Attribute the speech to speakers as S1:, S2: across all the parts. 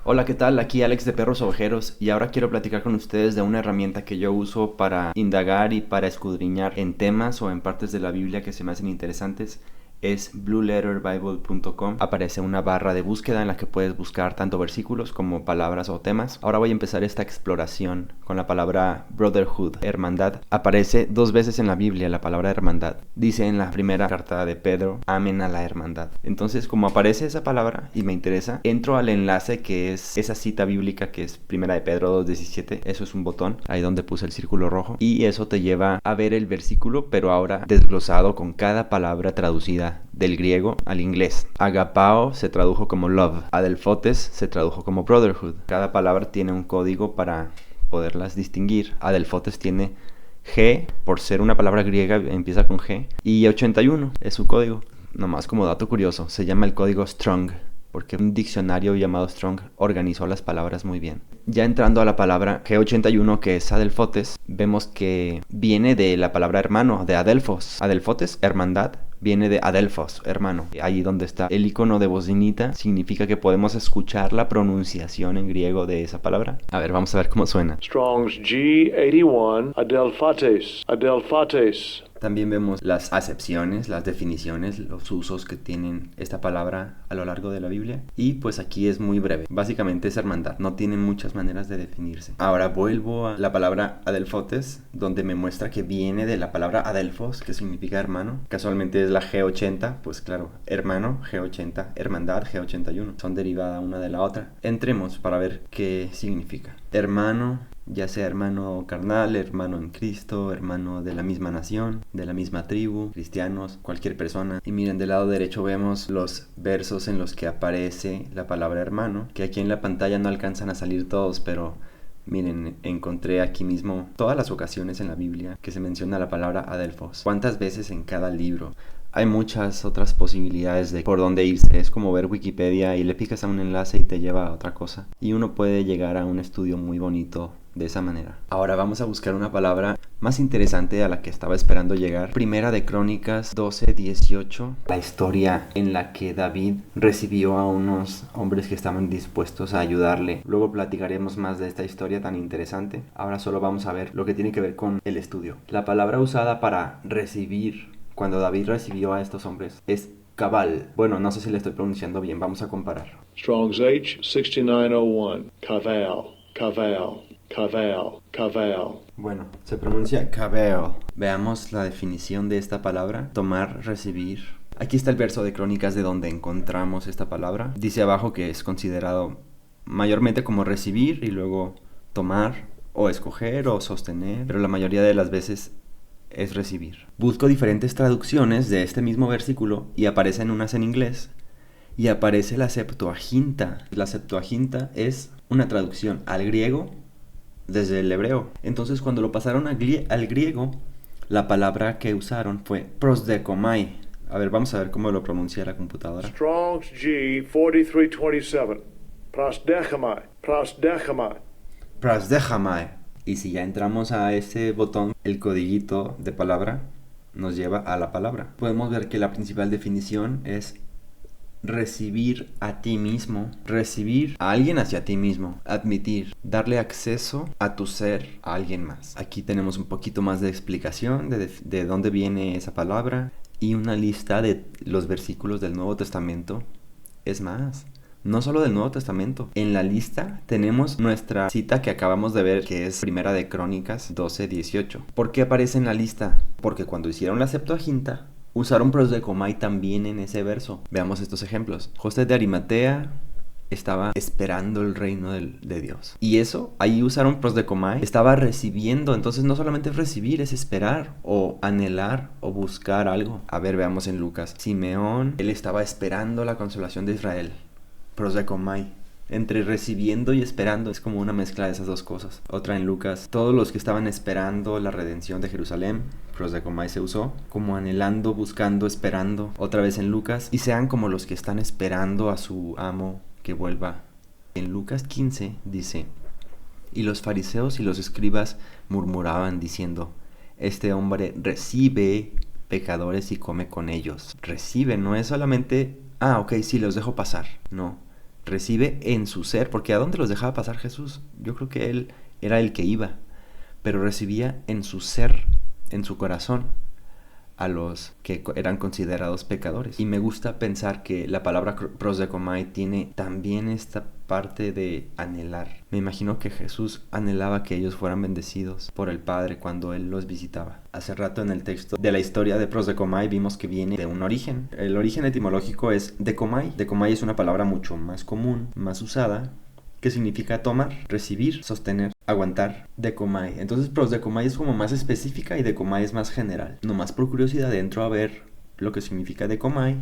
S1: Hola, ¿qué tal? Aquí Alex de Perros Ovejeros y ahora quiero platicar con ustedes de una herramienta que yo uso para indagar y para escudriñar en temas o en partes de la Biblia que se me hacen interesantes. Es blueletterbible.com. Aparece una barra de búsqueda en la que puedes buscar tanto versículos como palabras o temas. Ahora voy a empezar esta exploración con la palabra brotherhood, hermandad. Aparece 2 veces en la Biblia la palabra hermandad. Dice en la primera carta de Pedro, amen a la hermandad. Entonces, como aparece esa palabra y me interesa, entro al enlace que es esa cita bíblica que es primera de Pedro 2:17. Eso es un botón, ahí donde puse el círculo rojo. Y eso te lleva a ver el versículo, pero ahora desglosado con cada palabra traducida del griego al inglés. Agapao se tradujo como love. Adelphotes se tradujo como brotherhood. Cada palabra tiene un código para poderlas distinguir. Adelphotes tiene G, por ser una palabra griega, empieza con G. Y 81 es su código. Nomás como dato curioso, se llama el código Strong, porque un diccionario llamado Strong organizó las palabras muy bien. Ya entrando a la palabra G81, que es Adelphotes, vemos que viene de la palabra hermano, de Adelphos. Adelphotes, hermandad, viene de Adelphos, hermano. Ahí donde está el icono de bocinita, significa que podemos escuchar la pronunciación en griego de esa palabra. A ver, vamos a ver cómo suena.
S2: Strong's G81, Adelphates, Adelphates.
S1: También vemos las acepciones, las definiciones, los usos que tienen esta palabra a lo largo de la Biblia. Y pues aquí es muy breve. Básicamente es hermandad. No tiene muchas maneras de definirse. Ahora vuelvo a la palabra Adelphotes, donde me muestra que viene de la palabra Adelphos, que significa hermano. Casualmente es la G80, pues claro, hermano, G80, hermandad, G81. Son derivadas una de la otra. Entremos para ver qué significa. Hermano, ya sea hermano carnal, hermano en Cristo, hermano de la misma nación, de la misma tribu, cristianos, cualquier persona. Y miren, del lado derecho vemos los versos en los que aparece la palabra hermano, que aquí en la pantalla no alcanzan a salir todos, pero miren, encontré aquí mismo todas las ocasiones en la Biblia que se menciona la palabra Adelphos. ¿Cuántas veces en cada libro? Hay muchas otras posibilidades de por dónde irse. Es como ver Wikipedia y le picas a un enlace y te lleva a otra cosa. Y uno puede llegar a un estudio muy bonito de esa manera. Ahora vamos a buscar una palabra más interesante a la que estaba esperando llegar. Primera de Crónicas 12:18. La historia en la que David recibió a unos hombres que estaban dispuestos a ayudarle. Luego platicaremos más de esta historia tan interesante. Ahora solo vamos a ver lo que tiene que ver con el estudio. La palabra usada para recibir, cuando David recibió a estos hombres, es cabal. Bueno, no sé si le estoy pronunciando bien, vamos a comparar.
S2: Strong's H6901, Kaval, Kaval, Kaval, Kaval.
S1: Bueno, se pronuncia cabal. Veamos la definición de esta palabra. Tomar, recibir. Aquí está el verso de Crónicas de donde encontramos esta palabra. Dice abajo que es considerado mayormente como recibir y luego tomar o escoger o sostener, pero la mayoría de las veces es recibir. Busco diferentes traducciones de este mismo versículo y aparecen unas en inglés y aparece la Septuaginta. La Septuaginta es una traducción al griego desde el hebreo. Entonces cuando lo pasaron al griego, la palabra que usaron fue prosdekomai. A ver, vamos a ver cómo lo pronuncia la computadora.
S2: Strong's G4327, Prosdechomai, Prosdechomai.
S1: Prosdechamai. Y si ya entramos a ese botón, el codiguito de palabra nos lleva a la palabra. Podemos ver que la principal definición es recibir a ti mismo, recibir a alguien hacia ti mismo, admitir, darle acceso a tu ser a alguien más. Aquí tenemos un poquito más de explicación de dónde viene esa palabra y una lista de los versículos del Nuevo Testamento. Es más, no solo del Nuevo Testamento. En la lista tenemos nuestra cita que acabamos de ver, que es Primera de Crónicas 12:18. ¿Por qué aparece en la lista? Porque cuando hicieron la Septuaginta, usaron prosdecomai también en ese verso. Veamos estos ejemplos. José de Arimatea estaba esperando el reino de Dios. Y eso, ahí usaron prosdecomai, estaba recibiendo. Entonces no solamente es recibir, es esperar o anhelar o buscar algo. A ver, veamos en Lucas. Simeón, él estaba esperando la consolación de Israel. Prosdecomai. Entre recibiendo y esperando es como una mezcla de esas dos cosas. Otra en Lucas. Todos los que estaban esperando la redención de Jerusalén, prosdecomai se usó. Como anhelando, buscando, esperando. Otra vez en Lucas. Y sean como los que están esperando a su amo que vuelva. En Lucas 15 dice: y los fariseos y los escribas murmuraban diciendo: este hombre recibe pecadores y come con ellos. Recibe, no es solamente, ok, sí, los dejo pasar. No. recibe en su ser, porque ¿a dónde los dejaba pasar Jesús? Yo creo que Él era el que iba, pero recibía en su ser, en su corazón, a los que eran considerados pecadores. Y me gusta pensar que la palabra prosdechomai tiene también esta parte de anhelar. Me imagino que Jesús anhelaba que ellos fueran bendecidos por el Padre cuando Él los visitaba. Hace rato en el texto de la historia de prosdechomai vimos que viene de un origen. El origen etimológico es dechomai. Dechomai es una palabra mucho más común, más usada, que significa tomar, recibir, sostener, aguantar, dechomai. Entonces prosdechomai es como más específica y dechomai es más general. Nomás por curiosidad entro a ver lo que significa dechomai,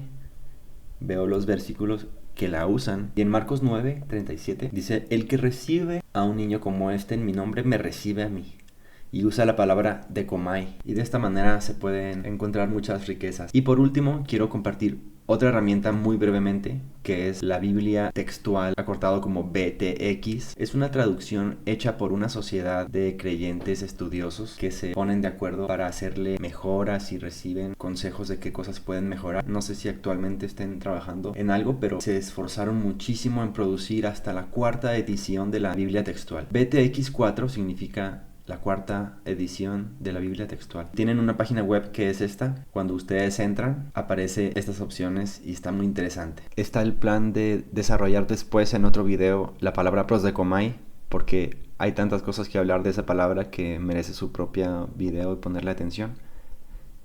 S1: veo los versículos que la usan, y en Marcos 9:37 dice: el que recibe a un niño como este en mi nombre, me recibe a mí. Y usa la palabra dechomai, y de esta manera se pueden encontrar muchas riquezas. Y por último, quiero compartir otra herramienta muy brevemente, que es la Biblia textual, acortado como BTX. Es una traducción hecha por una sociedad de creyentes estudiosos que se ponen de acuerdo para hacerle mejoras y reciben consejos de qué cosas pueden mejorar. No sé si actualmente estén trabajando en algo, pero se esforzaron muchísimo en producir hasta la 4ª edición de la Biblia textual. BTX 4 significa la 4ª edición de la Biblia textual. Tienen una página web que es esta. Cuando ustedes entran, aparece estas opciones y está muy interesante. Está el plan de desarrollar después en otro video la palabra prosdechomai, porque hay tantas cosas que hablar de esa palabra que merece su propio video y ponerle atención.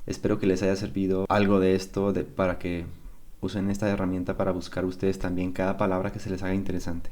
S1: Espero que les haya servido algo de esto para que usen esta herramienta para buscar ustedes también cada palabra que se les haga interesante.